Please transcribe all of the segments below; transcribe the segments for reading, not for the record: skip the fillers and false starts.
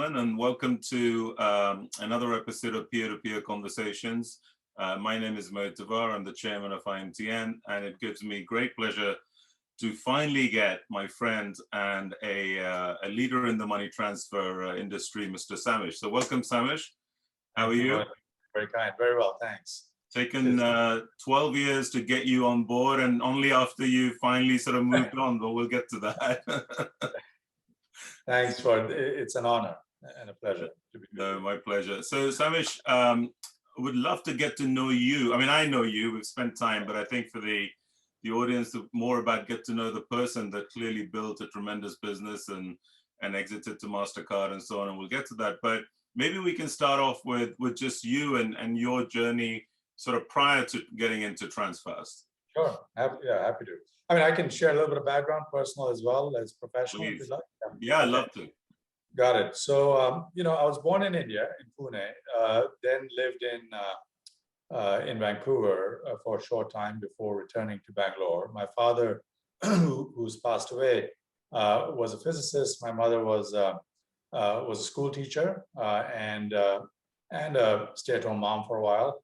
gentlemen, and welcome to another episode of Peer-to-Peer Conversations. My name is Mohit Davar. I'm the chairman of IAMTN, and it gives me great pleasure to finally get my friend and a leader in the money transfer industry, Mr. Samish. So welcome, Samish. How are you? Very kind. Very well, thanks. Taken 12 years to get you on board, and only after you finally sort of moved on, but we'll get to that. Thanks for it. It's an honor and a pleasure to be with you. No, my pleasure. So Samish, would love to get to know you. I mean, I know you, we've spent time, but I think for the audience, more about get to know the person that clearly built a tremendous business and exited to Mastercard and so on, and we'll get to that. But maybe we can start off with just you and your journey sort of prior to getting into Transfast. Sure, happy to. I mean, I can share a little bit of background, personal as well as professional, if you'd like. Yeah, I'd love to. Got it. So, I was born in India, in Pune, then lived in Vancouver for a short time before returning to Bangalore. My father, who's passed away, was a physicist. My mother was a school teacher and a stay-at-home mom for a while.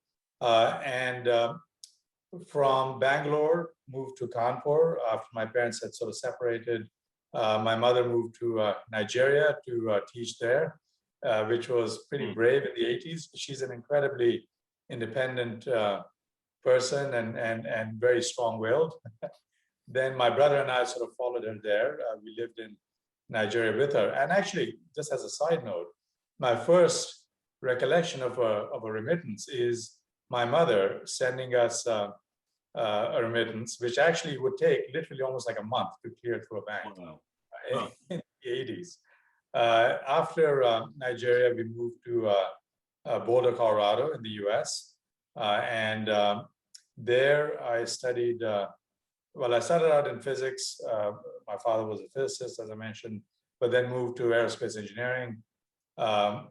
From Bangalore, moved to Kanpur after my parents had sort of separated. My mother moved to Nigeria to teach there, which was pretty brave in the 80s. She's an incredibly independent person and very strong-willed. Then my brother and I sort of followed her there. We lived in Nigeria with her. And actually, just as a side note, my first recollection of a remittance is my mother sending us a remittance, which actually would take literally almost like a month to clear through a bank. Wow. In the 80s. After Nigeria, we moved to Boulder, Colorado in the US. There I studied, I started out in physics. My father was a physicist, as I mentioned, but then moved to aerospace engineering. I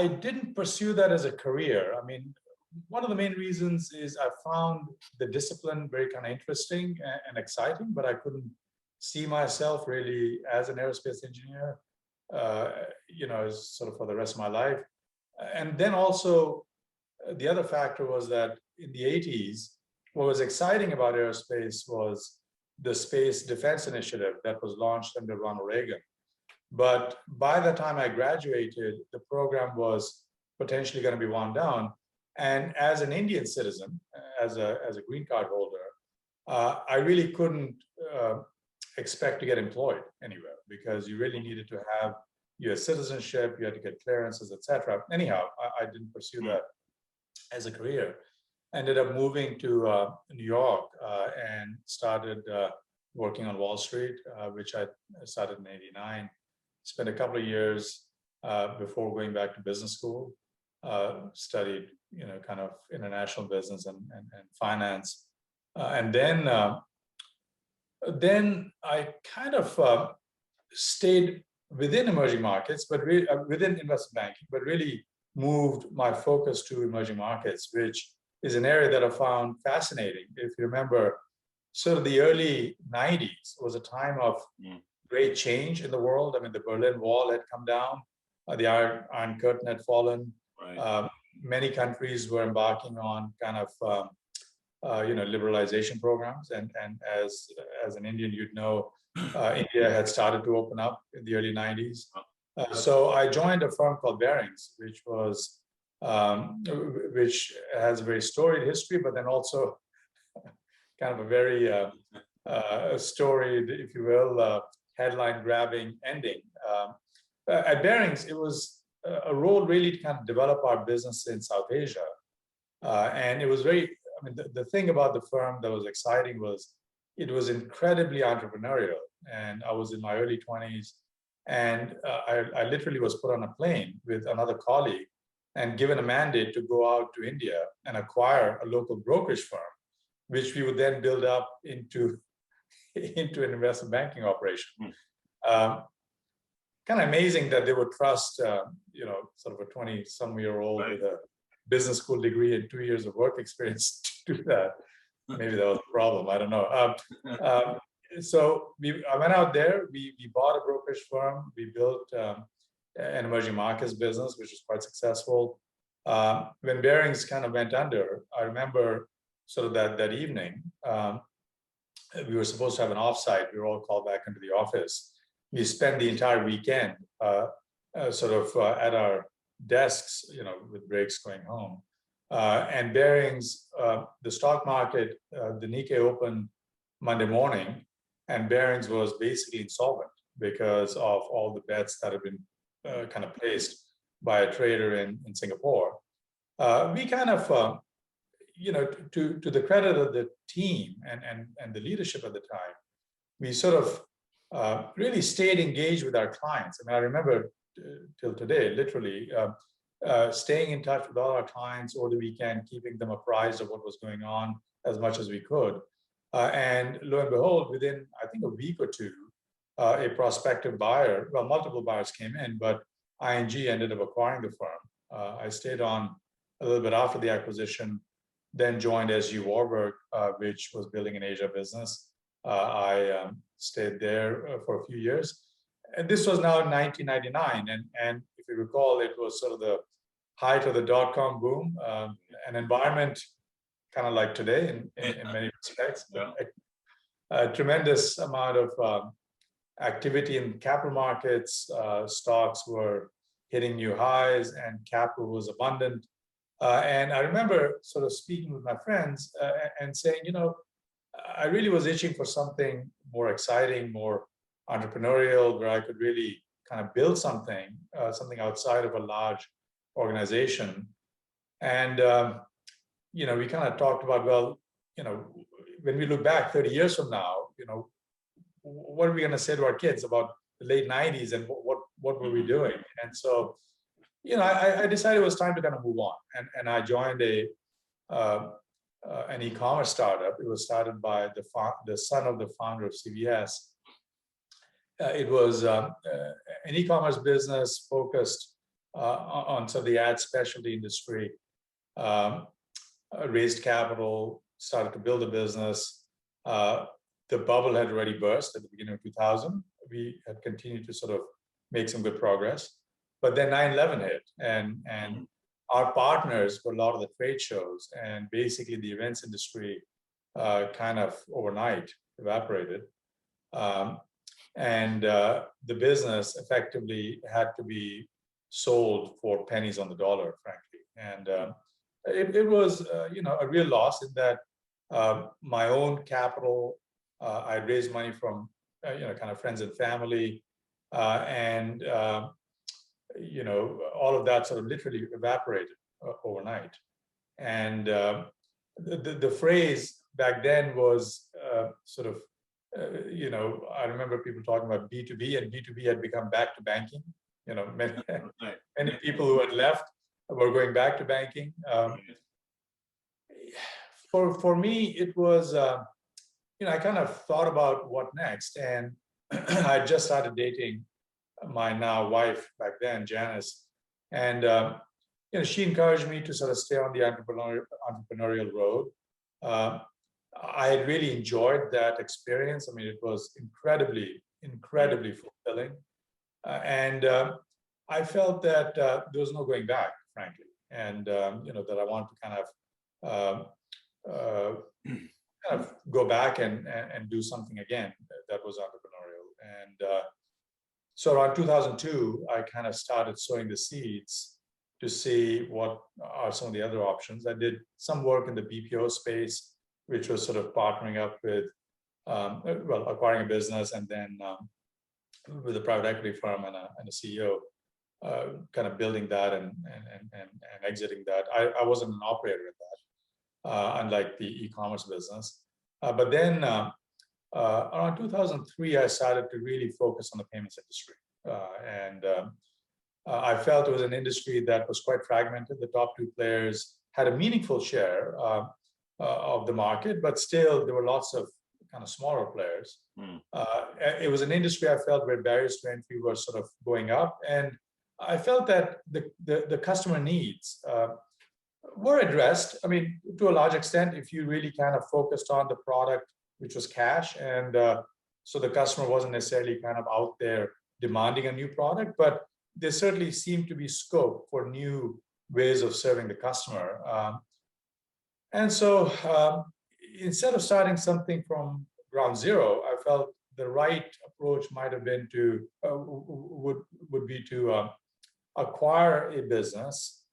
didn't pursue that as a career. I mean, one of the main reasons is I found the discipline very kind of interesting and exciting, but I couldn't see myself really as an aerospace engineer, sort of for the rest of my life. And then also the other factor was that in the 80s, what was exciting about aerospace was the Space Defense Initiative that was launched under Ronald Reagan. But by the time I graduated, the program was potentially going to be wound down. And as an Indian citizen, as a green card holder, I really couldn't expect to get employed anywhere because you really needed to have US citizenship, you had to get clearances, etc. Anyhow, I didn't pursue that as a career. Ended up moving to New York and started working on Wall Street, which I started in '89. Spent a couple of years before going back to business school. Studied, kind of international business and finance. And then I kind of stayed within emerging markets, but within investment banking, but really moved my focus to emerging markets, which is an area that I found fascinating. If you remember, sort of the early 90s was a time of great change in the world. I mean, the Berlin Wall had come down, the Iron Curtain had fallen. Right. Many countries were embarking on kind of liberalization programs, and as an Indian, you'd know, India had started to open up in the early 90s. So I joined a firm called Barings, which has a very storied history, but then also kind of a very storied, if you will, headline-grabbing ending. At Barings, it was a role really to kind of develop our business in South Asia. And it was the thing about the firm that was exciting was it was incredibly entrepreneurial. And I was in my early 20s, and I literally was put on a plane with another colleague and given a mandate to go out to India and acquire a local brokerage firm, which we would then build up into an investment banking operation. Kind of amazing that they would trust, sort of a 20-some-year-old with a business school degree and 2 years of work experience to do that. Maybe that was a problem. I don't know. I went out there. We bought a brokerage firm. We built an emerging markets business, which was quite successful. When Bearings kind of went under, I remember sort of that evening. We were supposed to have an offsite. We were all called back into the office. We spent the entire weekend at our desks, with breaks going home. And Bearings, the stock market, the Nikkei opened Monday morning, and Bearings was basically insolvent because of all the bets that have been kind of placed by a trader in Singapore. We kind of, to the credit of the team and the leadership at the time, we sort of really stayed engaged with our clients. I mean, I remember till today, literally, staying in touch with all our clients over the weekend, keeping them apprised of what was going on as much as we could. And lo and behold, within, I think, a week or two, a prospective buyer, well, multiple buyers came in, but ING ended up acquiring the firm. I stayed on a little bit after the acquisition, then joined SG Warburg, which was building an Asia business. I stayed there for a few years. And this was now in 1999. And if you recall, it was sort of the height of the dotcom boom, an environment kind of like today in many respects. Yeah. A tremendous amount of activity in capital markets. Stocks were hitting new highs and capital was abundant. And I remember sort of speaking with my friends and saying, I really was itching for something more exciting, more entrepreneurial, where I could really kind of build something outside of a large organization. And, we kind of talked about, well, when we look back 30 years from now, what are we going to say to our kids about the late 90s and what were we doing? And so, I decided it was time to kind of move on. And I joined an e-commerce startup. It was started by the son of the founder of CVS. It was an e-commerce business focused on sort of the ad specialty industry. Raised capital, started to build a business. The bubble had already burst at the beginning of 2000. We had continued to sort of make some good progress. But then 9/11 hit, and our partners were a lot of the trade shows, and basically the events industry kind of overnight evaporated. And the business effectively had to be sold for pennies on the dollar, frankly. And it was, a real loss in that my own capital, I raised money from, kind of friends and family, and all of that sort of literally evaporated overnight. And the phrase back then was I remember people talking about B2B, and B2B had become back to banking. Many people who had left were going back to banking. For me, it was, I kind of thought about what next, and I just started dating my now wife back then, Janice, and she encouraged me to sort of stay on the entrepreneurial road. I had really enjoyed that experience. I mean, it was incredibly fulfilling, and I felt that there was no going back, frankly, and that I wanted to kind of go back and do something again that was entrepreneurial. And so around 2002, I kind of started sowing the seeds to see what are some of the other options. I did some work in the BPO space, which was sort of partnering up with, acquiring a business, and then with a private equity firm and a CEO, kind of building that and exiting that. I wasn't an operator in that, unlike the e-commerce business. But then around 2003, I started to really focus on the payments industry. And I felt it was an industry that was quite fragmented. The top two players had a meaningful share of the market, but still there were lots of kind of smaller players. It was an industry I felt where barriers to entry were sort of going up. And I felt that the customer needs were addressed. I mean, to a large extent, if you really kind of focused on the product, which was cash, and So the customer wasn't necessarily kind of out there demanding a new product, but there certainly seemed to be scope for new ways of serving the customer. And so instead of starting something from ground zero, I felt the right approach might have been to would be to acquire a business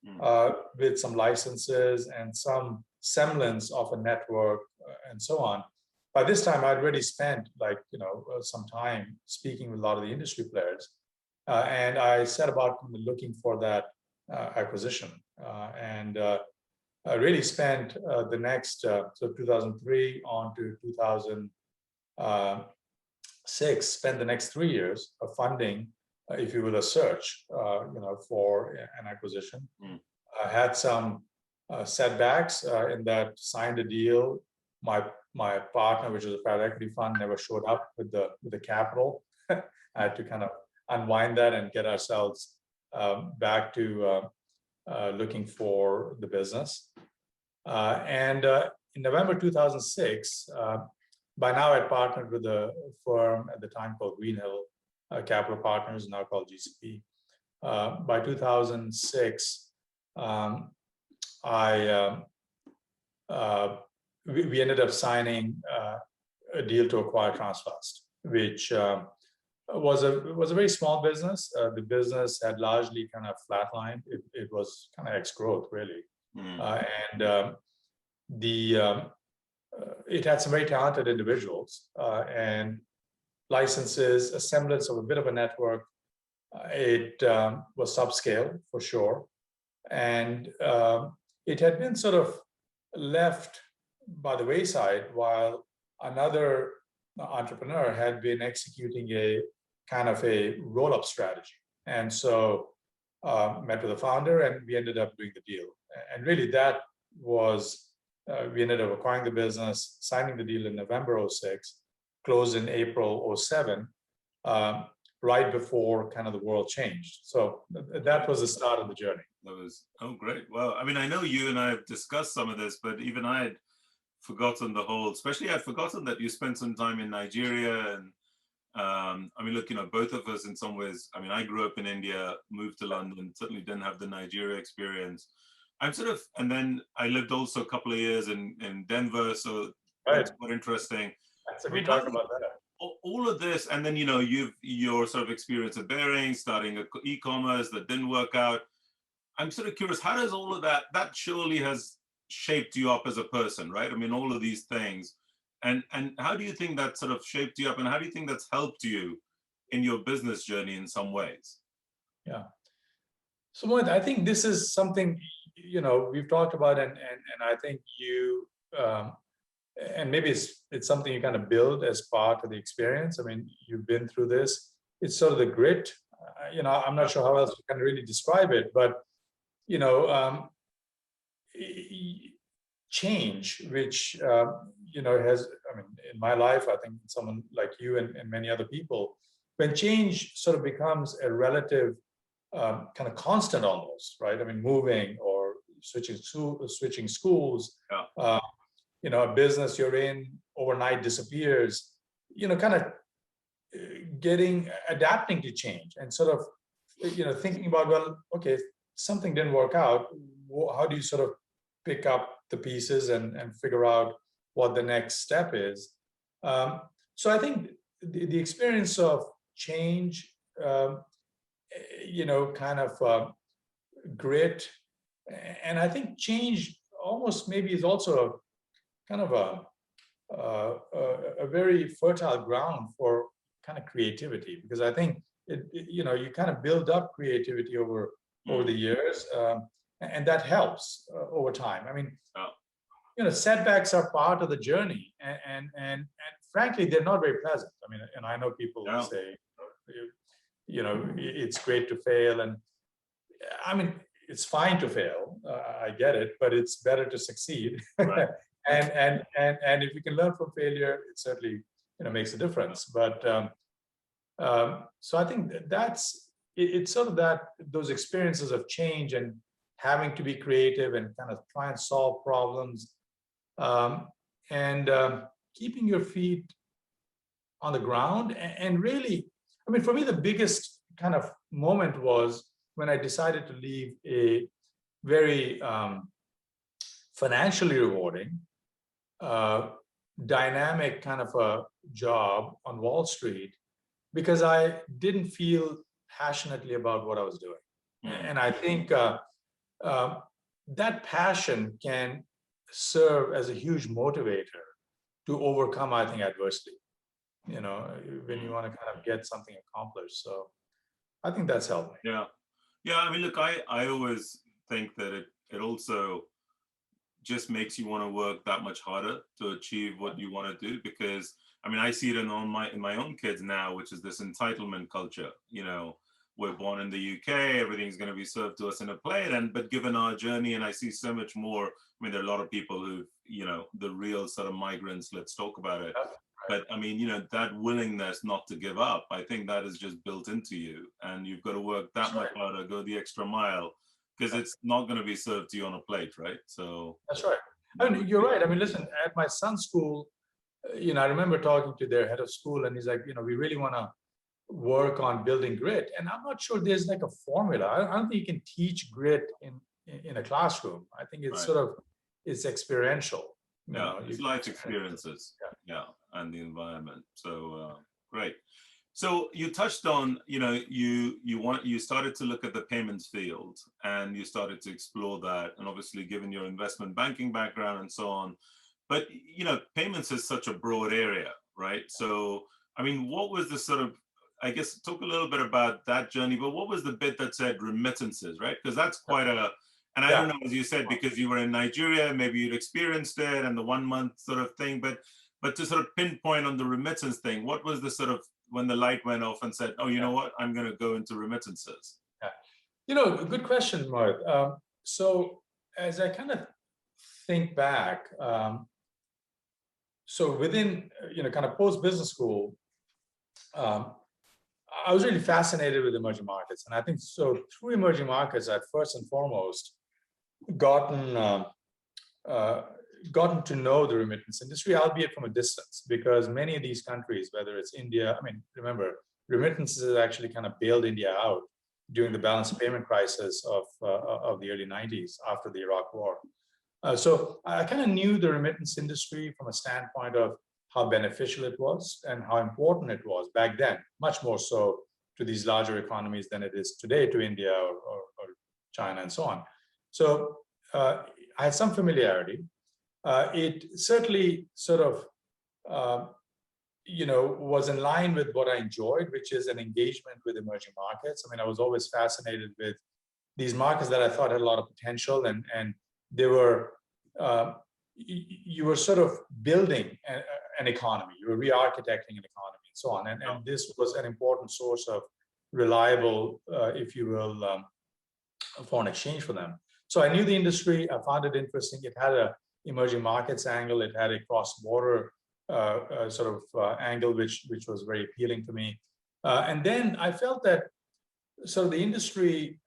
with some licenses and some semblance of a network and so on. By this time, I'd already spent some time speaking with a lot of the industry players, and I set about looking for that acquisition. I really spent the next, so 2003 on to 2006, spent the next 3 years of funding, if you will, a search, for an acquisition. I had some setbacks in that signed a deal. My partner, which was a private equity fund, never showed up with the capital. I had to kind of unwind that and get ourselves back to looking for the business. In November 2006, by now I'd partnered with a firm at the time called Greenhill Capital Partners, now called GCP. By 2006, we ended up signing a deal to acquire Transfast, which was a very small business. The business had largely kind of flatlined. It was kind of ex-growth, really. It had some very talented individuals and licenses, a semblance of a bit of a network. It was subscale for sure, and it had been sort of left by the wayside while another entrepreneur had been executing a kind of a roll-up strategy. And so met with the founder, and we ended up doing the deal. And really that was, we ended up acquiring the business, signing the deal in November 06, closed in April 07, right before kind of the world changed. So that was the start of the journey. That was, oh, great. Well, I mean, I know you and I have discussed some of this, but even I had forgotten the whole, especially I'd forgotten that you spent some time in Nigeria. And I mean, look, both of us in some ways, I mean, I grew up in India, moved to London, certainly didn't have the Nigeria experience. I'm sort of, and then I lived also a couple of years in Denver, so that's quite interesting. So we talked about that. All of this, and then, your sort of experience at Bearing, starting e-commerce that didn't work out. I'm sort of curious, how does all of that surely has shaped you up as a person, right? I mean, all of these things. And how do you think that sort of shaped you up, and how do you think that's helped you in your business journey in some ways? Yeah. So Mohit, I think this is something, we've talked about, and I think you, and maybe it's something you kind of build as part of the experience. I mean, you've been through this. It's sort of the grit. I'm not sure how else you can really describe it, but change, which has, I mean, in my life, I think someone like you and many other people, when change sort of becomes a relative kind of constant almost, right? I mean, moving or switching schools. Yeah. A business you're in overnight disappears, kind of adapting to change and sort of, thinking about, well, okay, something didn't work out. How do you sort of pick up the pieces and figure out what the next step is? So I think the experience of change, kind of grit, and I think change almost maybe is also a kind of a very fertile ground for kind of creativity, because I think you kind of build up creativity over the years, and that helps over time. I mean, setbacks are part of the journey, and frankly, they're not very pleasant. I mean, and I know people say, it's great to fail, and I mean, it's fine to fail. I get it, but it's better to succeed. Right. and if you can learn from failure, it certainly makes a difference. But so I think it's sort of those experiences of change and having to be creative and kind of try and solve problems, and keeping your feet on the ground. And really, I mean, for me, the biggest kind of moment was when I decided to leave a very financially rewarding, dynamic kind of a job on Wall Street, because I didn't feel passionately about what I was doing. And I think that passion can serve as a huge motivator to overcome, I think, adversity, when you want to kind of get something accomplished. So I think that's helped me. Yeah. Yeah. I mean, look, I always think that it also just makes you want to work that much harder to achieve what you want to do, because I mean, I see it in my own kids now, which is this entitlement culture. We're born in the UK, everything's going to be served to us in a plate, but given our journey, and I see so much more. I mean, there are a lot of people who, the real sort of migrants, let's talk about it. But I mean, that willingness not to give up, I think that is just built into you, and you've got to work that much harder, go the extra mile, because it's not going to be served to you on a plate, right? So that's right. I mean, you're right. I mean, listen, at my son's school, I remember talking to their head of school, and he's like, we really want to work on building grit. And I'm not sure there's like a formula. I don't think you can teach grit in a classroom. I think it's it's experiential. It's life experiences. Yeah, and the environment. So great. So you touched on, you started to look at the payments field, and you started to explore that, and obviously given your investment banking background and so on. But payments is such a broad area, right? So I mean, what was the sort of, I guess, talk a little bit about that journey, but what was the bit that said remittances, right? Because that's quite and I don't know, as you said, because you were in Nigeria, maybe you'd experienced it and the 1 month sort of thing, but to sort of pinpoint on the remittance thing, what was the sort of, when the light went off and said, oh, you know what, I'm going to go into remittances? Yeah. Good question, Mohit. So as I kind of think back, so within, kind of post-business school, I was really fascinated with emerging markets. And I think so through emerging markets, I'd first and foremost gotten to know the remittance industry, albeit from a distance, because many of these countries, whether it's India, I mean, remember, remittances actually kind of bailed India out during the balance of payment crisis of the early 90s after the Iraq War. So I kind of knew the remittance industry from a standpoint of how beneficial it was and how important it was back then, much more so to these larger economies than it is today to India or China and so on. So I had some familiarity. It certainly sort of, was in line with what I enjoyed, which is an engagement with emerging markets. I mean, I was always fascinated with these markets that I thought had a lot of potential, and they were, you were sort of building an economy, you were re-architecting an economy and so on. And this was an important source of reliable, if you will, foreign exchange for them. So I knew the industry, I found it interesting. It had a emerging markets angle, it had a cross-border sort of angle, which was very appealing to me. And then I felt that sort of the industry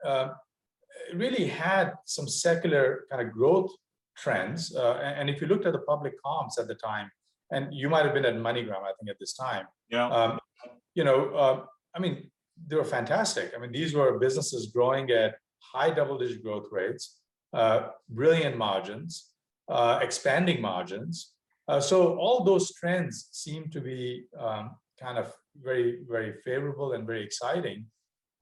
really had some secular kind of growth trends. And if you looked at the public comps at the time, and you might have been at MoneyGram, I think, at this time. Yeah. I mean, they were fantastic. I mean, these were businesses growing at high double-digit growth rates, brilliant margins, expanding margins. So all those trends seem to be kind of very, very favorable and very exciting.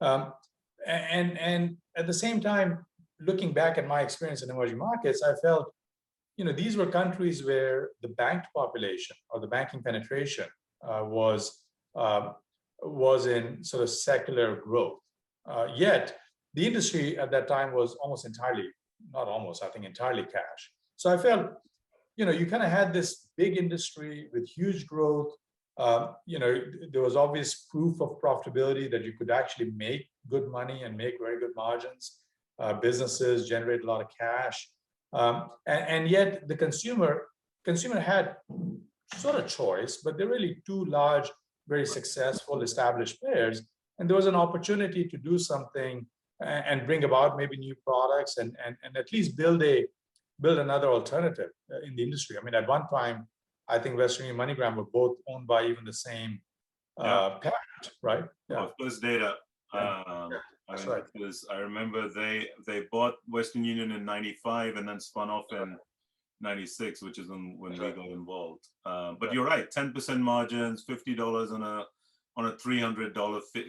And at the same time, looking back at my experience in emerging markets, I felt, these were countries where the banked population or the banking penetration was in sort of secular growth. Yet the industry at that time was almost entirely, not almost, I think entirely cash. So I felt, you kind of had this big industry with huge growth. There was obvious proof of profitability that you could actually make good money and make very good margins. Businesses generate a lot of cash. And yet the consumer had sort of choice, but they're really two large, very successful, established players. And there was an opportunity to do something and bring about maybe new products and at least build another alternative in the industry. I mean, at one time, I think Western Union, MoneyGram were both owned by even the same parent, right? Yeah. Oh, First Data. That's right. I remember they bought Western Union in '95 and then spun off in '96, which is when we got involved. But you're right, 10% margins, $50 on a $300 fit,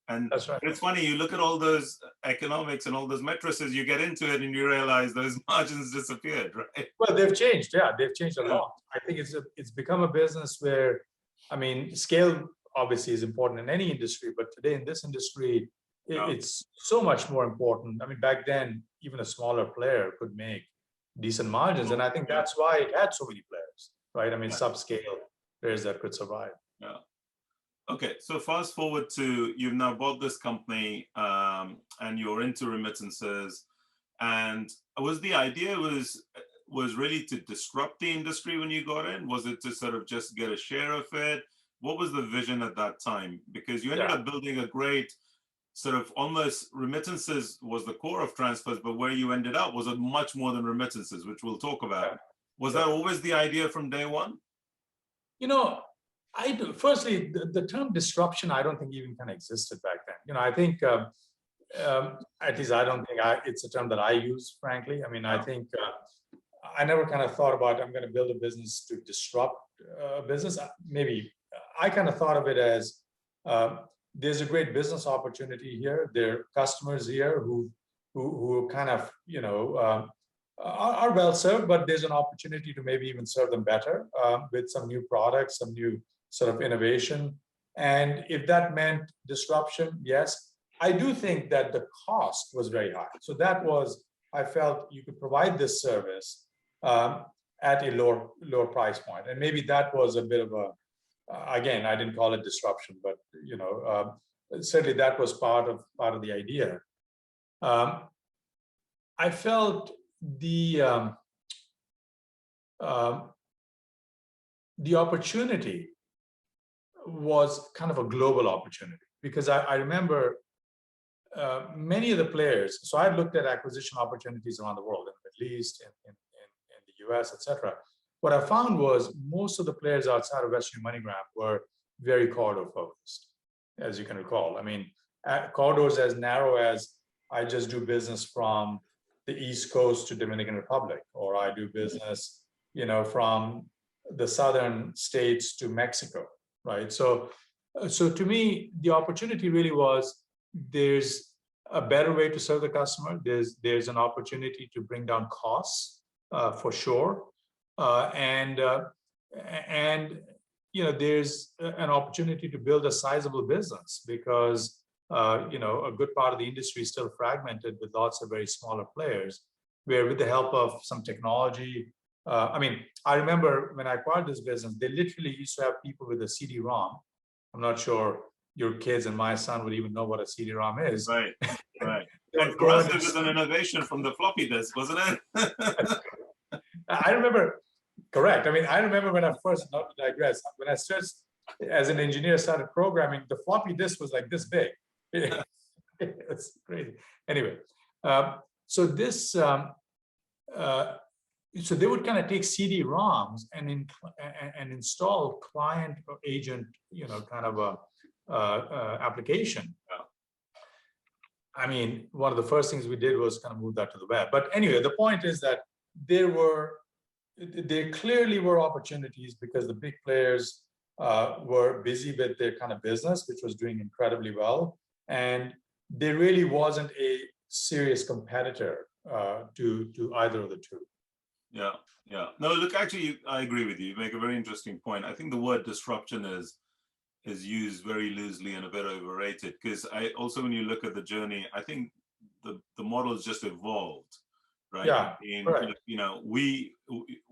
and That's right. it's funny, you look at all those economics and all those matrices, you get into it and you realize those margins disappeared, right? Well, they've changed. Yeah, they've changed a lot. I think it's become a business where, I mean, scale obviously is important in any industry, but today in this industry, it's so much more important. I mean, back then, even a smaller player could make decent margins, and I think that's why it had so many players, right? I mean, subscale players that could survive. Yeah. Okay, so fast forward to you've now bought this company, and you're into remittances, and the idea was really to disrupt the industry when you got in? Was it to sort of just get a share of it? What was the vision at that time? Because you ended up building a great sort of almost remittances was the core of Transfast, but where you ended up was a much more than remittances, which we'll talk about. Was that always the idea from day one? I do. Firstly, the term disruption, I don't think even kind of existed back then. I think, at least I don't think it's a term that I use, frankly. I mean, I think I never kind of thought about I'm going to build a business to disrupt a business. Maybe I kind of thought of it as there's a great business opportunity here. There are customers here who kind of, are well served, but there's an opportunity to maybe even serve them better with some new products, some new sort of innovation. And if that meant disruption, yes, I do think that the cost was very high. So that was, I felt you could provide this service at a lower price point. And maybe that was a bit of a, again, I didn't call it disruption, but certainly that was part of the idea. I felt the opportunity was kind of a global opportunity, because I remember many of the players. So I looked at acquisition opportunities around the world, in the Middle East, in the US, etc. What I found was most of the players outside of Western MoneyGram were very corridor focused, as you can recall. I mean, corridors as narrow as I just do business from the East Coast to Dominican Republic, or I do business, from the southern states to Mexico, right? So to me, the opportunity really was there's a better way to serve the customer. There's an opportunity to bring down costs for sure, and there's an opportunity to build a sizable business, because a good part of the industry is still fragmented with lots of very smaller players, where with the help of some technology, I remember when I acquired this business, they literally used to have people with a CD-ROM. I'm not sure your kids and my son would even know what a CD-ROM is. Right. And for us, it was an innovation from the floppy disk, wasn't it? I remember, correct. I mean, I remember when I first, not to digress, when I started as an engineer, started programming, the floppy disk was like this big. It's crazy. Anyway, so this, so they would kind of take CD-ROMs and install client or agent, kind of a application. I mean, one of the first things we did was kind of move that to the web. But anyway, the point is that there clearly were opportunities, because the big players were busy with their kind of business, which was doing incredibly well. And there really wasn't a serious competitor to either of the two. Yeah. No, look, actually, I agree with you. You make a very interesting point. I think the word disruption is used very loosely and a bit overrated, because when you look at the journey, I think the model has just evolved, right? Yeah, correct. We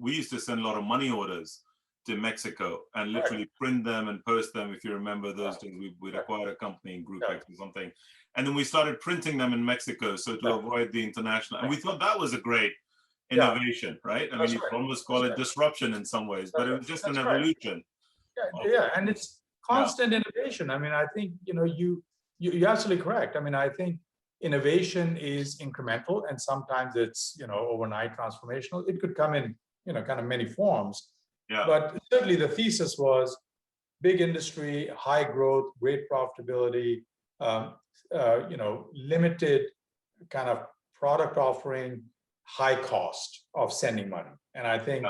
used to send a lot of money orders to Mexico and literally print them and post them. If you remember those days, we'd acquired a company in Group X or something, and then we started printing them in Mexico, so to avoid the international. And we thought that was a great innovation, right? I mean, you could almost call it disruption in some ways, but it was just an evolution. And it's constant innovation. I mean, I think you're absolutely correct. I mean, I think innovation is incremental, and sometimes it's overnight transformational. It could come in kind of many forms. Yeah. But certainly the thesis was big industry, high growth, great profitability, limited kind of product offering, high cost of sending money. And I think,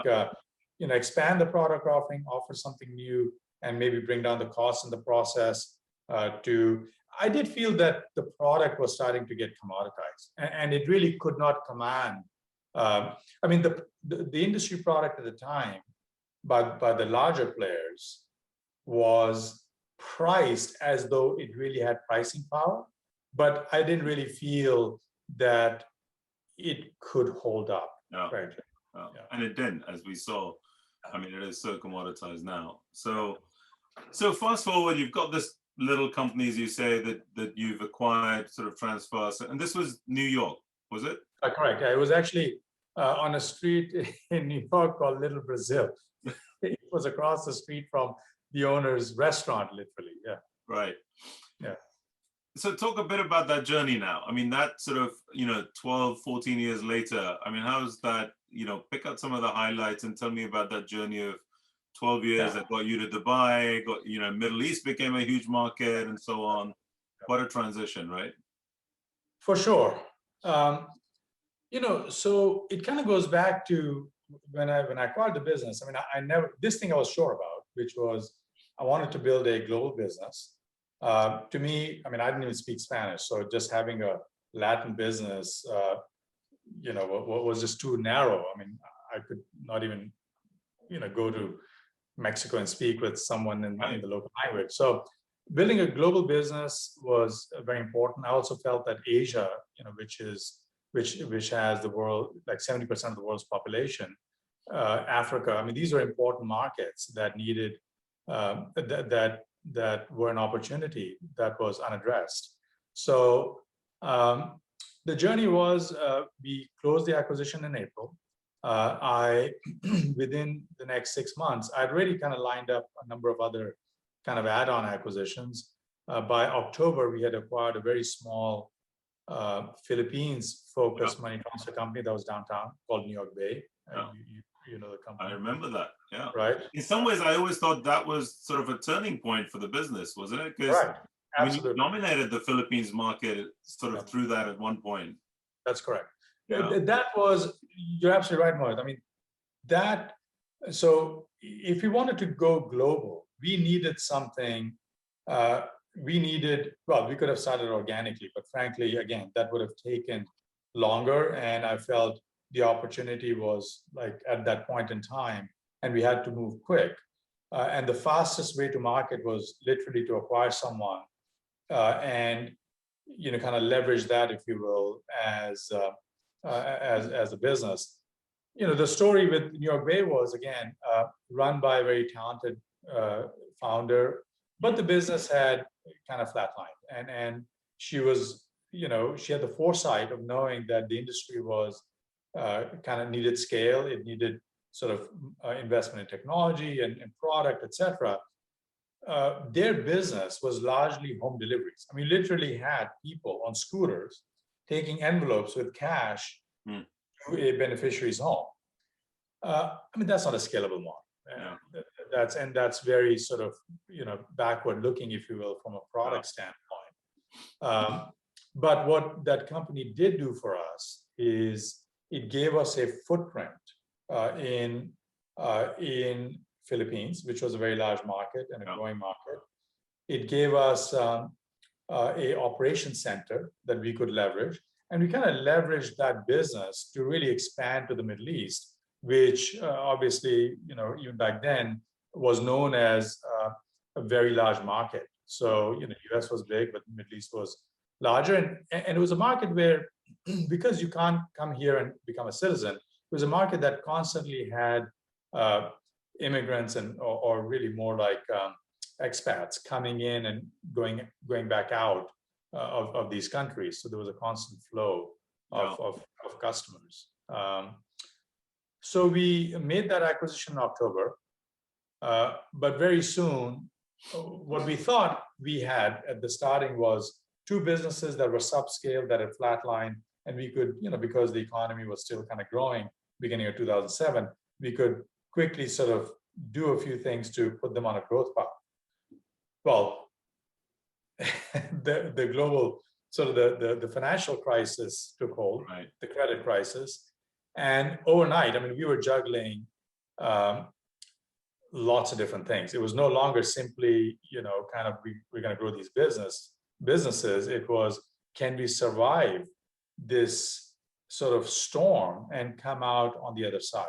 expand the product offering, offer something new, and maybe bring down the cost in the process. I did feel that the product was starting to get commoditized, and it really could not command. The industry product at the time, by the larger players, was priced as though it really had pricing power, but I didn't really feel that it could hold up. No. Right. No. Yeah. And it didn't, as we saw. It is so commoditized now. So fast forward, you've got this little companies, you say, that you've acquired, sort of Transfast, and this was New York, was it? Correct. Yeah, it was actually on a street in New York called Little Brazil. It was across the street from the owner's restaurant, literally. Yeah. Right. Yeah. So talk a bit about that journey now. That sort of, 12, 14 years later, how's that, pick out some of the highlights and tell me about that journey of 12 years that got you to Dubai, Middle East became a huge market and so on. What a transition, right? For sure. So it kind of goes back to when I acquired the business. This thing I was sure about, which was I wanted to build a global business. To me, I didn't even speak Spanish, so just having a Latin business, was just too narrow. I could not even, go to Mexico and speak with someone in the local language. So building a global business was very important. I also felt that Asia, which has the world, like 70% of the world's population, Africa, these are important markets that needed that were an opportunity that was unaddressed. So the journey was, we closed the acquisition in April. Within the next 6 months, I'd already kind of lined up a number of other kind of add-on acquisitions. By October, we had acquired a very small Philippines-focused money transfer company that was downtown called New York Bay. You know the company. I remember that. Yeah. Right. In some ways, I always thought that was sort of a turning point for the business, wasn't it? Because right. Absolutely. You dominated the Philippines market sort of through that at one point. That's correct. Yeah. That was, you're absolutely right, Mohit. So if we wanted to go global, we needed something. We could have started organically, but frankly, again, that would have taken longer, and I felt the opportunity was like at that point in time, and we had to move quick. And the fastest way to market was literally to acquire someone and kind of leverage that, if you will, as a business. The story with New York Bay was, again, run by a very talented founder, but the business had kind of flatlined, and she was, she had the foresight of knowing that the industry was kind of needed scale. It needed sort of investment in technology and product, etc. Their business was largely home deliveries. Literally had people on scooters taking envelopes with cash to a beneficiary's home. That's not a scalable model. Yeah. That's very sort of backward looking, if you will, from a product standpoint. But what that company did do for us is it gave us a footprint in Philippines, which was a very large market and a growing market. It gave us a operations center that we could leverage, and we kind of leveraged that business to really expand to the Middle East, which obviously, even back then was known as a very large market. So, US was big, but the Middle East was larger. And it was a market where, because you can't come here and become a citizen, it was a market that constantly had immigrants or really more like expats coming in and going back out of these countries. So there was a constant flow of customers. So we made that acquisition in October, but very soon, what we thought we had at the starting was two businesses that were subscale, that had flatlined, and we could, because the economy was still kind of growing, beginning of 2007, we could quickly sort of do a few things to put them on a growth path. Well, the global sort of the financial crisis took hold, Right. the credit crisis, and overnight, I mean, we were juggling lots of different things. It was no longer simply, kind of we're going to grow these businesses. It was, can we survive this sort of storm and come out on the other side?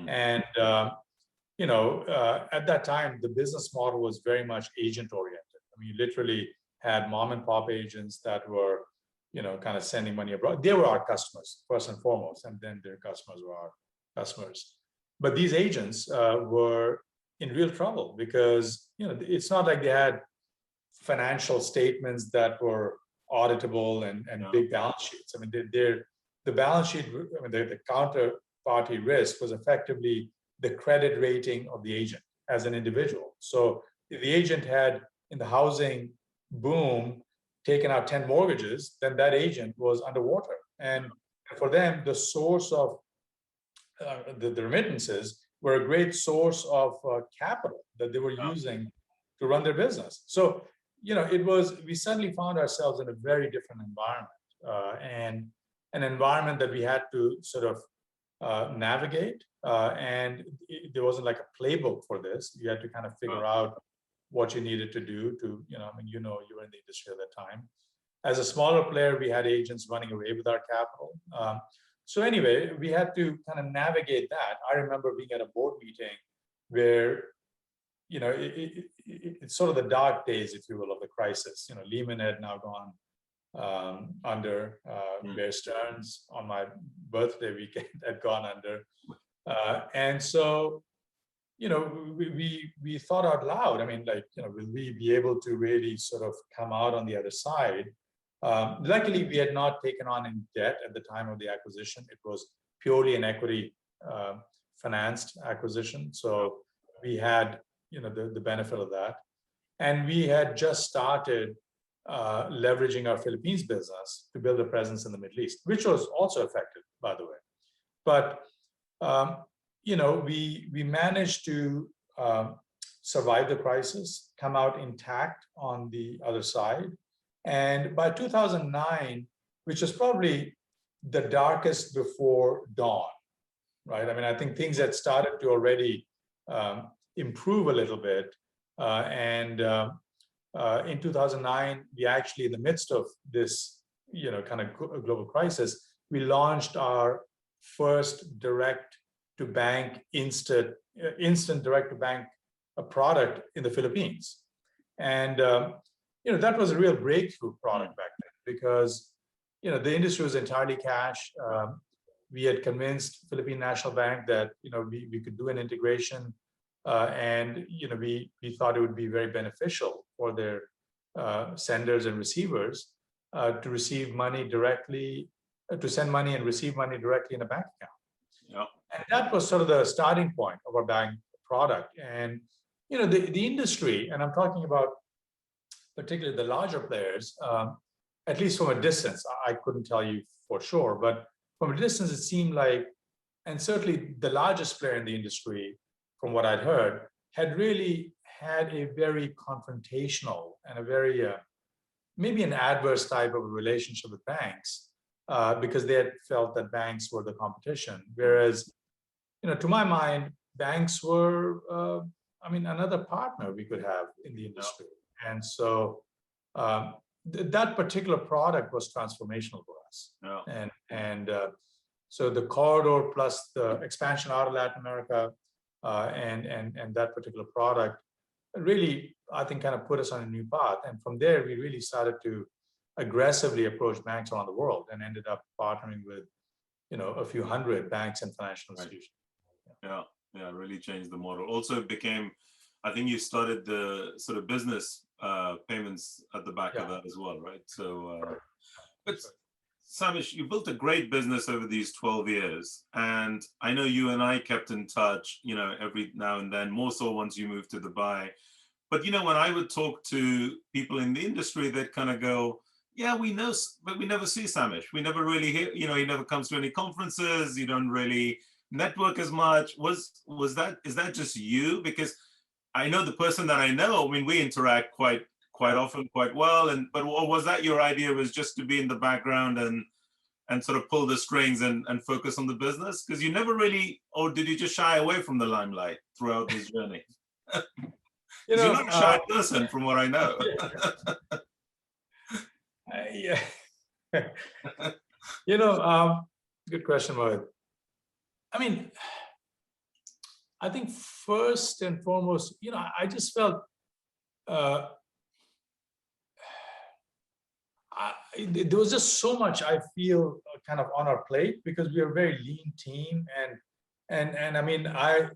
And at that time, the business model was very much agent oriented. I mean, you literally had mom and pop agents that were, kind of sending money abroad. They were our customers first and foremost, and then their customers were our customers. But these agents were in real trouble because, it's not like they had financial statements that were auditable and big balance sheets. I mean, the balance sheet, I mean, the counterparty risk was effectively the credit rating of the agent as an individual. So if the agent had, in the housing boom, taken out 10 mortgages, then that agent was underwater. And for them, the source of the remittances were a great source of capital that they were using to run their business. So, we suddenly found ourselves in a very different environment, and an environment that we had to sort of navigate. And there wasn't like a playbook for this. You had to kind of figure out what you needed to do to, you were in the industry at that time. As a smaller player, we had agents running away with our capital. So anyway, we had to kind of navigate that. I remember being at a board meeting where, it's sort of the dark days, if you will, of the crisis. Lehman had now gone under. Bear Stearns on my birthday weekend had gone under. And so, we thought out loud. I mean, will we be able to really sort of come out on the other side? Luckily, we had not taken on any debt at the time of the acquisition. It was purely an equity financed acquisition. So we had, the benefit of that. And we had just started leveraging our Philippines business to build a presence in the Middle East, which was also affected, by the way. But, we managed to survive the crisis, come out intact on the other side. And by 2009, which was probably the darkest before dawn, right? I mean, I think things had started to already improve a little bit. And in 2009, we actually, in the midst of this, kind of global crisis, we launched our first direct-to-bank, instant direct-to-bank product in the Philippines. And that was a real breakthrough product back then because, the industry was entirely cash. We had convinced Philippine National Bank that, we could do an integration, and, we thought it would be very beneficial for their senders and receivers to receive money directly, to send money and receive money directly in a bank account. Yeah. And that was sort of the starting point of our bank product. And, the industry, and I'm talking about particularly the larger players, at least from a distance, I couldn't tell you for sure, but from a distance, it seemed like, and certainly the largest player in the industry, from what I'd heard, had really had a very confrontational and a very, maybe an adverse type of a relationship with banks, because they had felt that banks were the competition. Whereas, to my mind, banks were, another partner we could have in the industry. And so that particular product was transformational for us. And so the corridor plus the expansion out of Latin America and that particular product really, I think, kind of put us on a new path. And from there, we really started to aggressively approach banks around the world and ended up partnering with, a few hundred banks and financial institutions. Yeah, really changed the model. Also, it became, I think you started the sort of business payments at the back of that as well, right? So, but Samish, you built a great business over these 12 years. And I know you and I kept in touch, every now and then, more so once you moved to Dubai. But, when I would talk to people in the industry, they'd kind of go, yeah, we know, but we never see Samish. We never really hear, he never comes to any conferences. You don't really network as much? Is that just you? Because I know the person that I know, I mean, we interact quite often, quite well. But was that your idea, was just to be in the background and sort of pull the strings and focus on the business? Because you never really, or did you just shy away from the limelight throughout this journey? Because you're not a shy person from what I know. Yeah. Good question, Mohit. I mean, I think first and foremost, I just felt there was just so much, I feel, kind of on our plate, because we are a very lean team, and I mean, I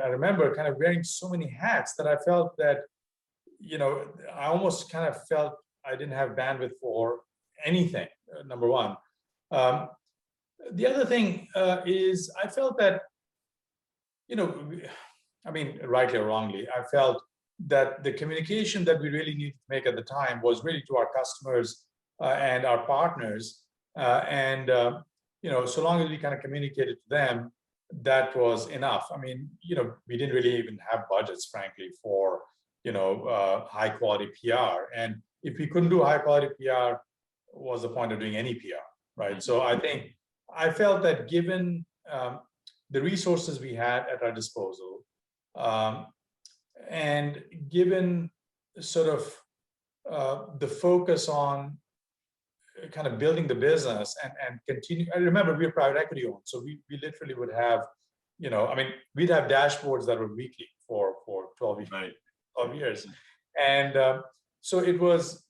remember kind of wearing so many hats that I felt that, I almost kind of felt I didn't have bandwidth for anything. Number one. The other thing is I felt that, I mean, rightly or wrongly, I felt that the communication that we really needed to make at the time was really to our customers and our partners. So long as we kind of communicated to them, that was enough. I mean, we didn't really even have budgets, frankly, for, high quality PR. And if we couldn't do high quality PR, what was the point of doing any PR, right? So I felt that given the resources we had at our disposal, and given sort of the focus on kind of building the business and continue. I remember we were private equity owned, so we literally would have, I mean, we'd have dashboards that were weekly for 12 years, Right. 12 years. And so it was,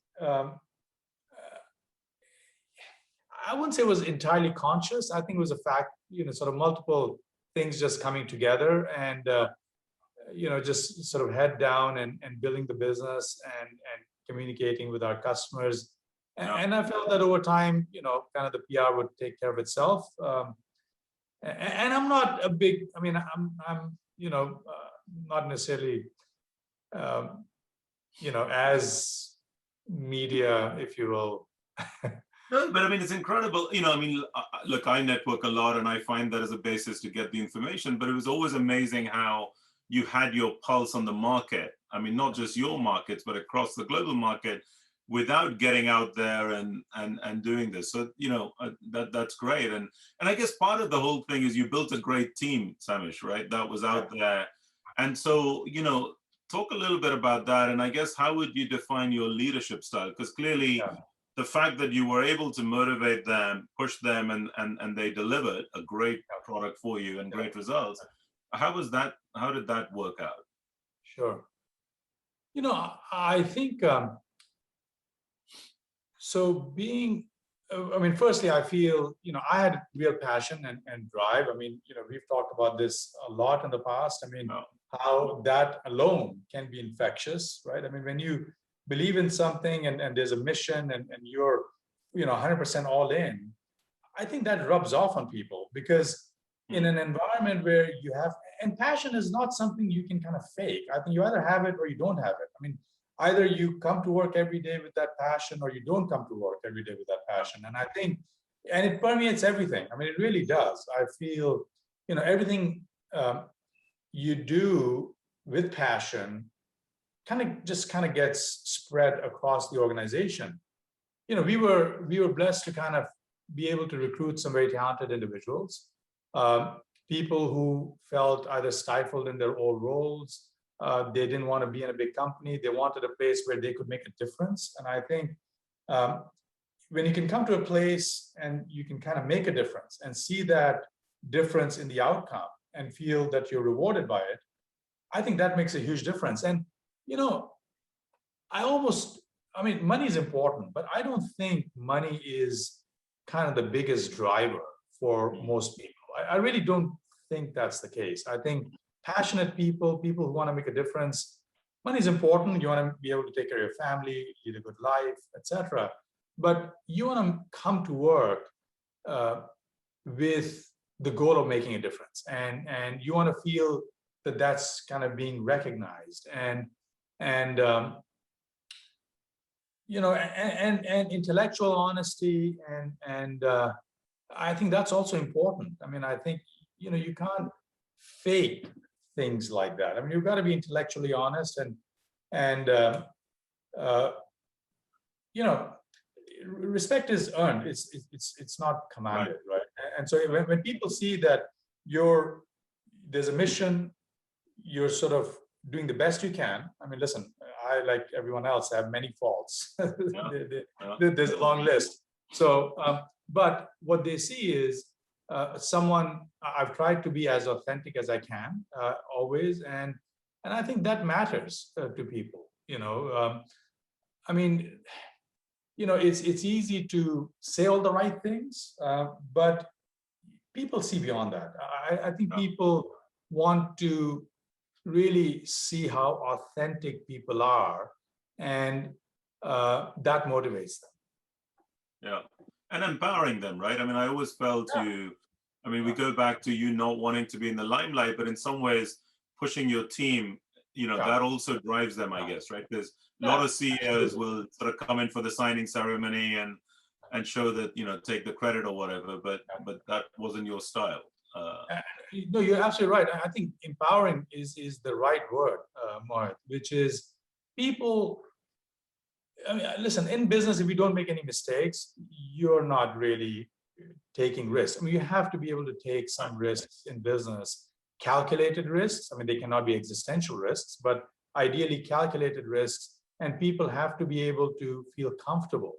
I wouldn't say it was entirely conscious. I think it was a fact, sort of multiple things just coming together, and just sort of head down and building the business and communicating with our customers. And I felt that over time, kind of the PR would take care of itself. And I'm not a big, I mean, I'm not necessarily, as media, if you will. No, but I mean, it's incredible. I mean, look, I network a lot and I find that as a basis to get the information, but it was always amazing how you had your pulse on the market. I mean, not just your markets, but across the global market, without getting out there and doing this. So, that's great. And I guess part of the whole thing is you built a great team, Samish, right? That was out there. And so, talk a little bit about that. And I guess, how would you define your leadership style? Because clearly, the fact that you were able to motivate them, push them, and they delivered a great product for you and great results. How did that work out? Sure. I think, so being, I mean, firstly, I feel, I had real passion and drive. I mean, we've talked about this a lot in the past. I mean, how that alone can be infectious, right? I mean, when you believe in something and there's a mission and you're, 100% all in, I think that rubs off on people, because in an environment where you have, and passion is not something you can kind of fake. I think you either have it or you don't have it. I mean, either you come to work every day with that passion, or you don't come to work every day with that passion. And I think, and it permeates everything. I mean, it really does. I feel, everything you do with passion kind of gets spread across the organization. We were blessed to kind of be able to recruit some very talented individuals, people who felt either stifled in their old roles. They didn't want to be in a big company. They wanted a place where they could make a difference. And I think when you can come to a place and you can kind of make a difference and see that difference in the outcome and feel that you're rewarded by it, I think that makes a huge difference. And, I mean, money is important, but I don't think money is kind of the biggest driver for most people. I really don't think that's the case. I think passionate people who want to make a difference, money is important. You want to be able to take care of your family, lead a good life, etc. But you want to come to work with the goal of making a difference, and you want to feel that that's kind of being recognized, and intellectual honesty, and I think that's also important. I mean, I think you can't fake things like that. I mean, you've got to be intellectually honest and uh, respect is earned. It's not commanded, right? And so when people see that there's a mission, you're sort of doing the best you can. I mean, listen, I, like everyone else, have many faults. There's a long list. So, but what they see is I've tried to be as authentic as I can, always, and I think that matters to people. I mean, it's easy to say all the right things, but people see beyond that. I think people want to really see how authentic people are, and that motivates them. Yeah, and empowering them, right? I mean, I always felt we go back to you not wanting to be in the limelight, but in some ways pushing your team, that also drives them, I guess, right? Because a lot of CEOs will sort of come in for the signing ceremony and show that, take the credit or whatever, but that wasn't your style. No, you're absolutely right. I think empowering is the right word, Mohit, which is people. I mean, listen, in business, if you don't make any mistakes, you're not really taking risks. I mean, you have to be able to take some risks in business, calculated risks. I mean, they cannot be existential risks, but ideally calculated risks. And people have to be able to feel comfortable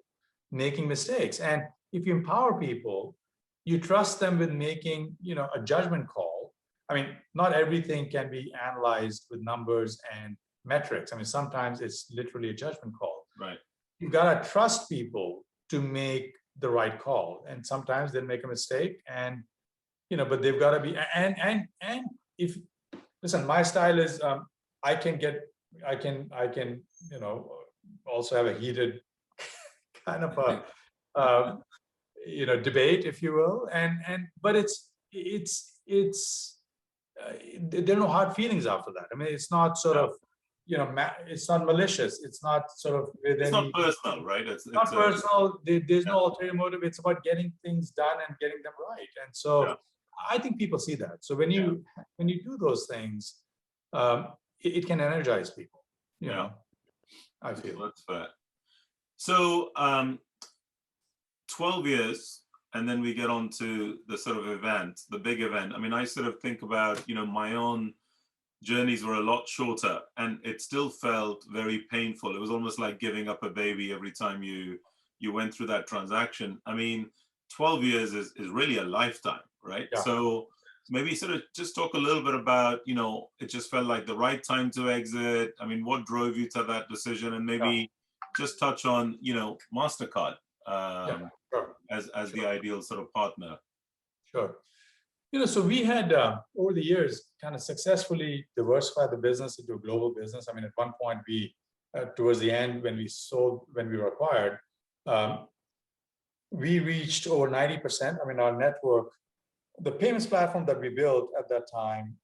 making mistakes. And if you empower people, you trust them with making, a judgment call. I mean, not everything can be analyzed with numbers and metrics. I mean, sometimes it's literally a judgment call. Right. You've got to trust people to make the right call. And sometimes they'll make a mistake, and, but they've got to be, and if, listen, my style is, I can, also have a heated kind of a, debate, if you will, but there are no hard feelings after that. I mean, it's not sort of, it's not malicious. It's not sort of it's not personal, right? It's not personal. There's no ulterior motive. It's about getting things done and getting them right. And so I think people see that. So when you do those things, it can energize people. You know, I feel that's fair. So 12 years, and then we get on to the sort of event, the big event. I mean, I sort of think about, my own journeys were a lot shorter, and it still felt very painful. It was almost like giving up a baby every time you went through that transaction. I mean, 12 years is really a lifetime, right? Yeah. So maybe sort of just talk a little bit about, it just felt like the right time to exit. I mean, what drove you to that decision? And maybe just touch on, Mastercard as the ideal sort of partner. Sure. So we had, over the years, kind of successfully diversified the business into a global business. I mean, at one point, we, towards the end, when we were acquired, we reached over 90%. I mean, our network, the payments platform that we built at that time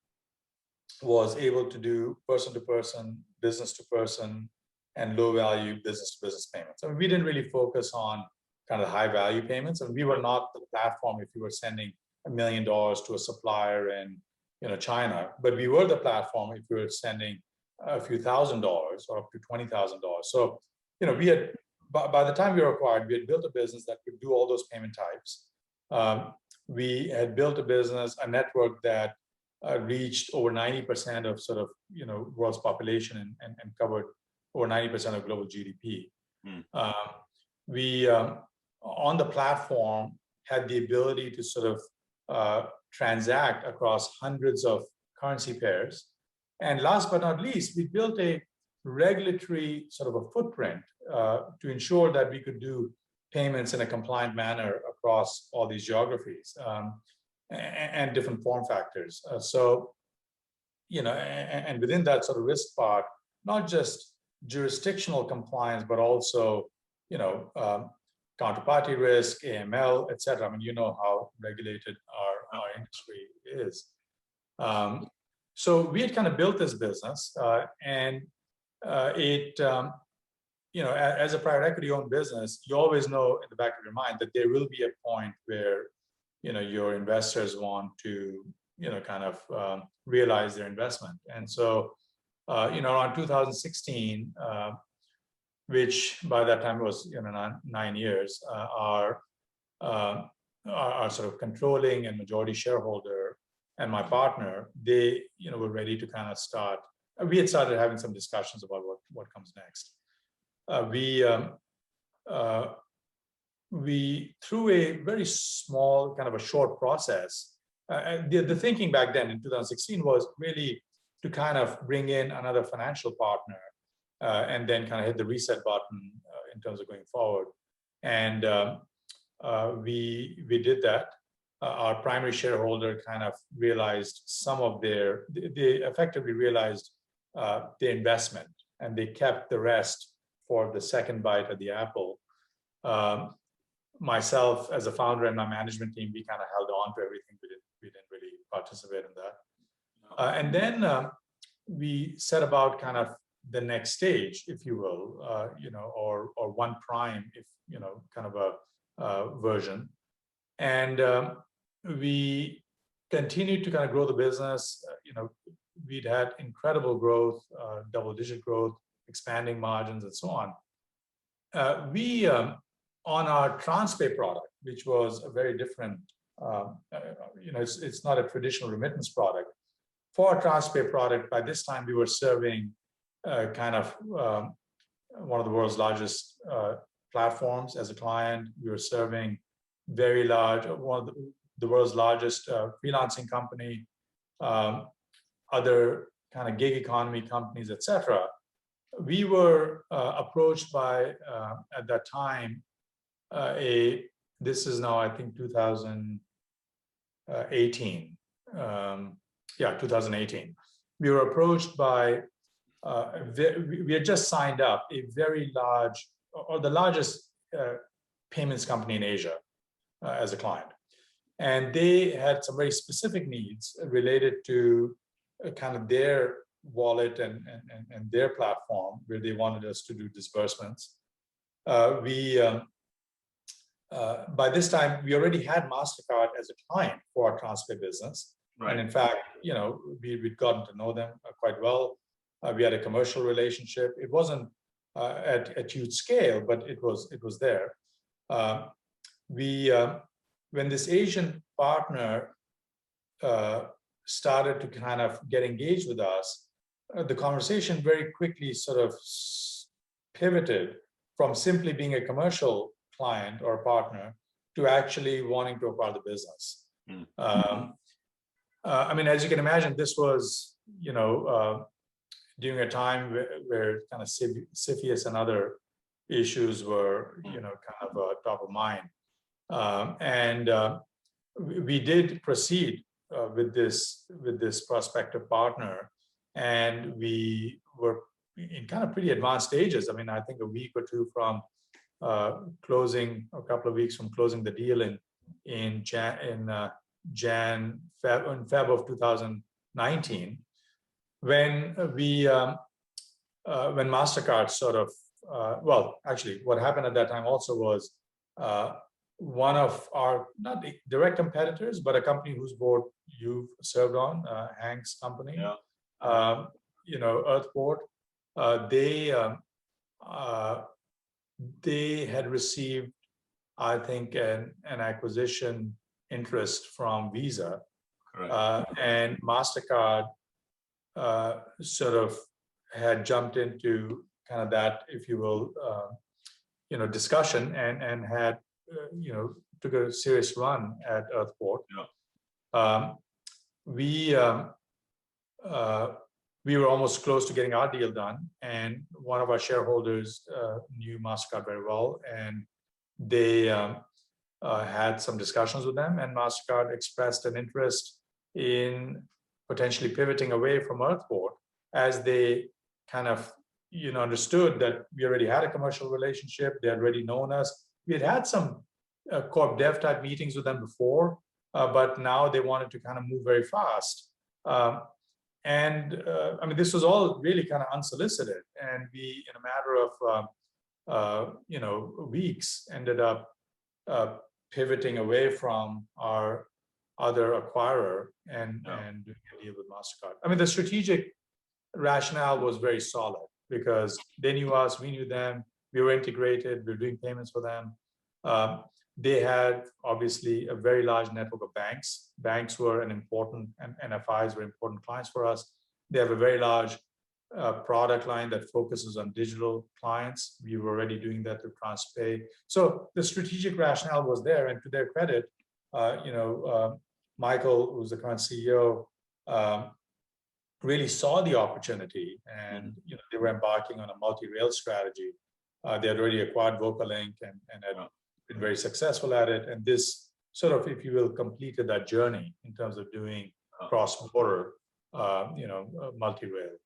was able to do person-to-person, business-to-person, and low-value business-to-business payments. I mean, we didn't really focus on kind of high-value payments, and we were not the platform if you were sending $1 million to a supplier in China, but we were the platform if we were sending a few $1,000s or up to $20,000. So we had, by the time we were acquired, we had built a business that could do all those payment types. We had built a network that reached over 90% of sort of world's population and covered over 90% of global GDP. We on the platform had the ability to sort of transact across hundreds of currency pairs. And last but not least, we built a regulatory sort of a footprint to ensure that we could do payments in a compliant manner across all these geographies and different form factors. And within that sort of risk part, not just jurisdictional compliance, but also, counterparty risk, AML, et cetera. I mean, how regulated our industry is. So we had kind of built this business, and as a private equity owned business, you always know in the back of your mind that there will be a point where, your investors want to kind of realize their investment. And so, around 2016, which by that time was 9 years, our sort of controlling and majority shareholder and my partner, they were ready to kind of start. We had started having some discussions about what comes next. We through a very small kind of a short process. The thinking back then in 2016 was really to kind of bring in another financial partner and then kind of hit the reset button in terms of going forward. And we did that. Our primary shareholder kind of realized they effectively realized their investment, and they kept the rest for the second bite at the apple. Myself as a founder and my management team, we kind of held on to everything. We didn't really participate in that. And then we set about kind of the next stage, if you will, or one prime, if kind of a version. And we continued to kind of grow the business. We'd had incredible growth, double-digit growth, expanding margins, and so on. On our TransPay product, which was a very different, it's not a traditional remittance product. For our TransPay product, by this time we were serving kind of one of the world's largest platforms as a client. We were serving one of the world's largest freelancing company, other kind of gig economy companies, etc. We were approached by, at that time, this is now, I think, 2018. 2018. We were approached by, we had just signed up a very large, or the largest payments company in Asia as a client. And they had some very specific needs related to kind of their wallet and their platform, where they wanted us to do disbursements. By this time, we already had Mastercard as a client for our TransPay business. Right. And in fact, we'd gotten to know them quite well. We had a commercial relationship. It wasn't at huge scale, but it was there. When this Asian partner started to kind of get engaged with us, the conversation very quickly sort of pivoted from simply being a commercial client or partner to actually wanting to acquire the business. I mean, as you can imagine, this was, during a time where kind of CFIUS and other issues were, kind of top of mind. And we did proceed with this prospective partner, and we were in kind of pretty advanced stages. I mean, I think a week or two from closing, a couple of weeks from closing the deal in Feb of 2019, when Mastercard sort of, actually, what happened at that time also was one of our, not direct competitors, but a company whose board you've served on, Hank's company, Earthport, they had received, I think, an acquisition interest from Visa. And Mastercard sort of had jumped into kind of that, if you will, discussion and had, took a serious run at Earthport. We were almost close to getting our deal done, and one of our shareholders knew Mastercard very well, and they had some discussions with them, and Mastercard expressed an interest in potentially pivoting away from Earthport, as they kind of understood that we already had a commercial relationship. They had already known us. We had had some corp dev type meetings with them before, but now they wanted to kind of move very fast. And I mean, this was all really kind of unsolicited, and we, in a matter of weeks, ended up pivoting away from our other acquirer and doing a deal with Mastercard. I mean, the strategic rationale was very solid because they knew us, we knew them, we were integrated, we were doing payments for them. They had obviously a very large network of banks. Banks were an important, and NFIs were important clients for us. They have a very large product line that focuses on digital clients. We were already doing that through TransPay. So the strategic rationale was there, and to their credit, Michael, who's the current CEO, really saw the opportunity, and they were embarking on a multi-rail strategy. They had already acquired VocaLink and had been very successful at it. And this sort of, if you will, completed that journey in terms of doing cross-border, multi-rail.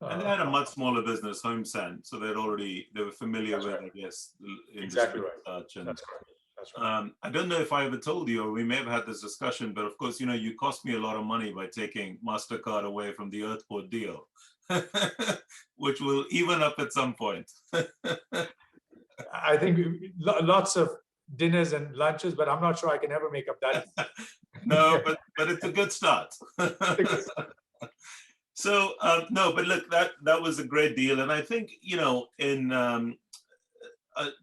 And they had a much smaller business, HomeSend, so they were familiar with, I guess, exactly right. Such. And, That's correct. That's right. I don't know if I ever told you, or we may have had this discussion, but of course, you cost me a lot of money by taking Mastercard away from the Earthport deal, which will even up at some point. I think lots of dinners and lunches, but I'm not sure I can ever make up that. No, but it's a good start. So no, but look, that was a great deal, and I think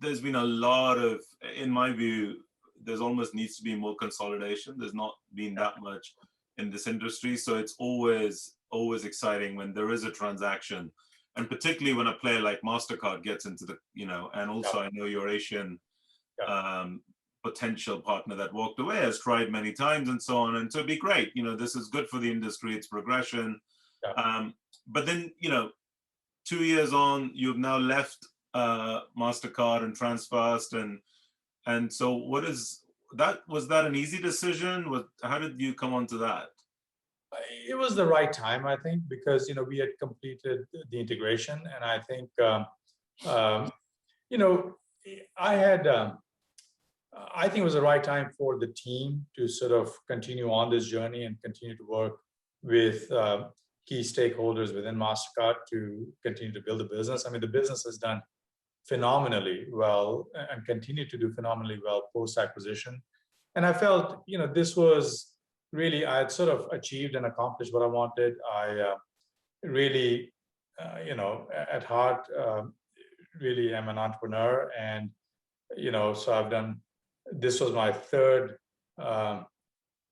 there's been a lot of, in my view, there's almost needs to be more consolidation. There's not been that much in this industry, so it's always exciting when there is a transaction, and particularly when a player like Mastercard gets into the, and also I know your Asian potential partner that walked away has tried many times and so on, and so it'd be great. This is good for the industry. It's progression. But then, 2 years on, you've now left Mastercard and Transfast, and so what is that? Was that an easy decision? How did you come onto that? It was the right time, I think, because we had completed the integration, and I think I think it was the right time for the team to sort of continue on this journey and continue to work with key stakeholders within Mastercard to continue to build the business. I mean, the business has done phenomenally well and continue to do phenomenally well post-acquisition. And I felt, this was really, I had sort of achieved and accomplished what I wanted. I really, at heart, really am an entrepreneur. And, so this was my third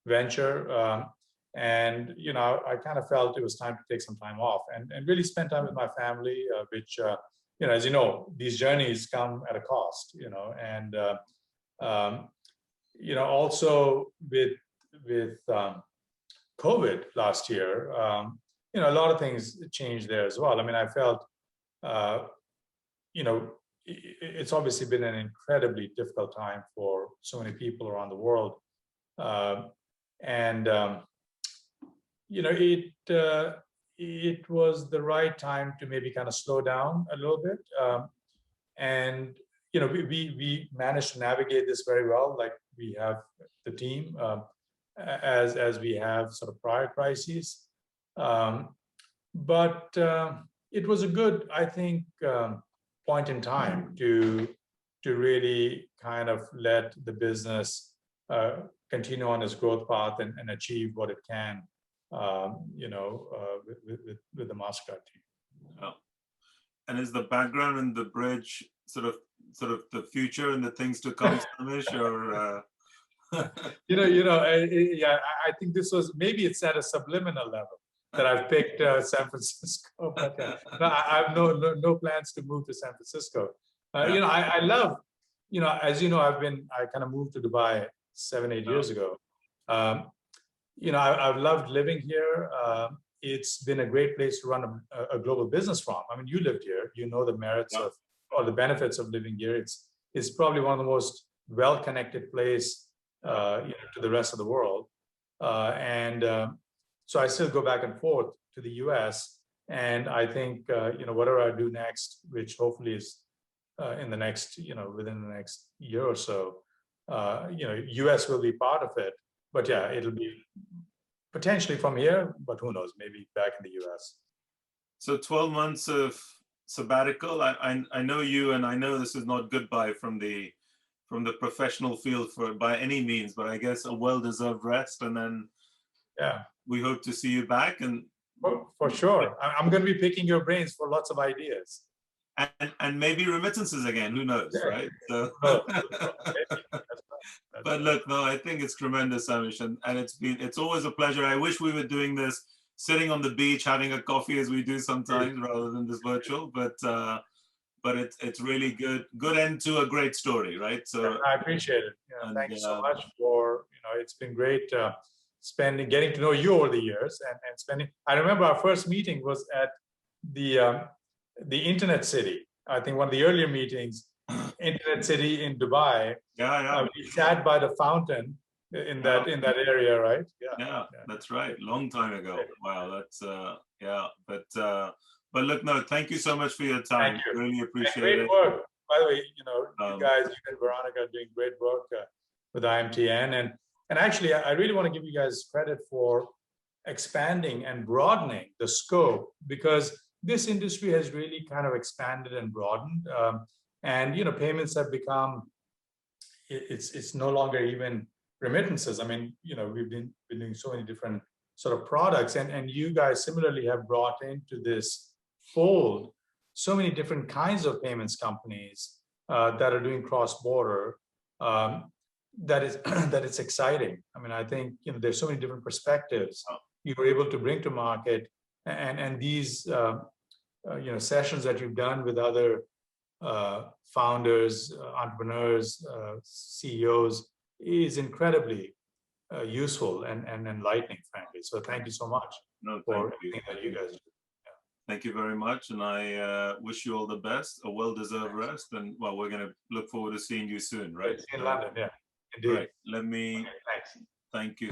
venture. And, I kind of felt it was time to take some time off and really spend time with my family, which, as you know, these journeys come at a cost, and, also with COVID last year, a lot of things changed there as well. I mean, I felt, it's obviously been an incredibly difficult time for so many people around the world. It was the right time to maybe kind of slow down a little bit. We managed to navigate this very well. Like we have the team, as we have sort of prior crises. But it was a good, I think, point in time to really kind of let the business continue on its growth path and achieve what it can, with the Mastercard team. Oh. And is the background and the bridge sort of the future and the things to come, Samish, or? I think this was, maybe it's at a subliminal level that I've picked San Francisco, but I have no plans to move to San Francisco. I love, as you know, I kind of moved to Dubai 7-8 years ago. I've loved living here. It's been a great place to run a global business from. I mean, you lived here, the merits of, or the benefits of living here. It's probably one of the most well-connected place to the rest of the world. So I still go back and forth to the US, and I think, whatever I do next, which hopefully is in the next, within the next year or so, US will be part of it. But yeah, it'll be potentially from here, but who knows, maybe back in the US. So 12 months of sabbatical. I know you, and I know this is not goodbye from the from the professional field for by any means, but I guess a well-deserved rest, and then Yeah, we hope to see you back, and for sure. I'm going to be picking your brains for lots of ideas. and maybe remittances again. Who knows, Yeah. right? So, No, maybe. That's right. but look, no, I think it's tremendous, Samish, and it's always a pleasure. I wish we were doing this sitting on the beach having a coffee as we do sometimes, rather than this virtual. But it's really good end to a great story, right? So I appreciate it. Yeah, and, thank you so much for, it's been great getting to know you over the years and spending. I remember our first meeting was at the Internet City. I think one of the earlier meetings, Internet City in Dubai. yeah. We sat by the fountain in that area, right? Yeah, that's right. Long time ago. Wow, that's yeah. But look, no, thank you so much for your time. Thank you. Really appreciate Great it. work. By the way, you guys, you and Veronica are doing great work with IAMTN. And actually, I really want to give you guys credit for expanding and broadening the scope, because this industry has really kind of expanded and broadened. And payments have become, it's no longer even remittances. I mean, we've been doing so many different sort of products, and you guys similarly have brought into this fold so many different kinds of payments companies that are doing cross-border. That it's exciting. I mean, I think there's so many different perspectives you were able to bring to market, and these sessions that you've done with other founders, entrepreneurs, CEOs is incredibly useful and enlightening, frankly. So thank you so much for everything that you guys do. Thank you very much, and I wish you all the best, a well-deserved rest, and well, we're going to look forward to seeing you soon, right? In London, yeah. Indeed. Right. Let me Okay, thanks. thank you.